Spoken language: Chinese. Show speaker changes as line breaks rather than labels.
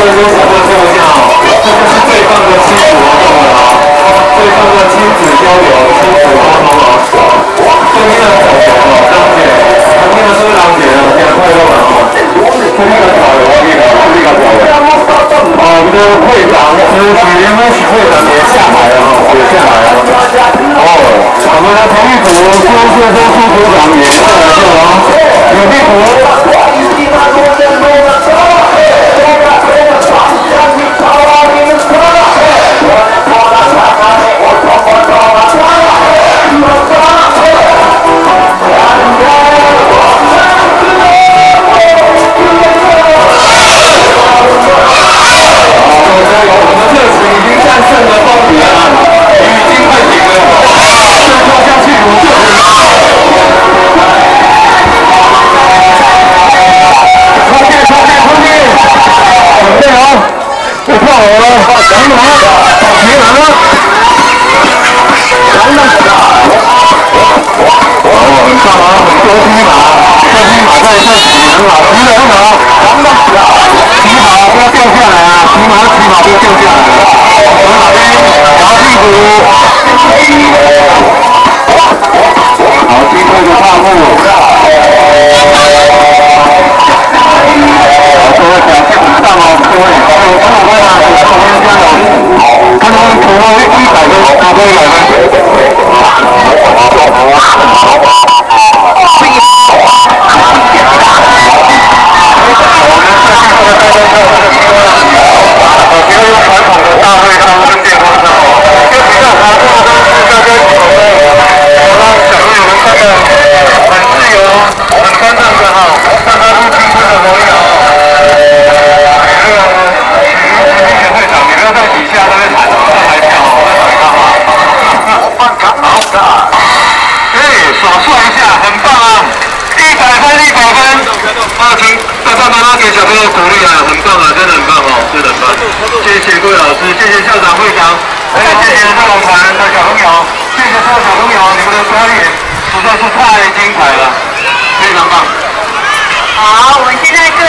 位说什么特效？这就是最棒的亲子活动了啊！最棒的亲子交流、亲子沟通啊！对面的小熊哦，张姐，对面的是张姐啊，两块肉了哦。这里个导游，这里个导游。我们的会长，联盟许会长也下台了哈，也下台了。哦，我们的体育组孙先生副组长也下来了啊，有地图。谢谢各位老师，谢谢校长、会长，还有谢谢社团的小朋友，谢谢所有小朋友，你们的表演实在是太精彩了，非常棒。
好，我们现在各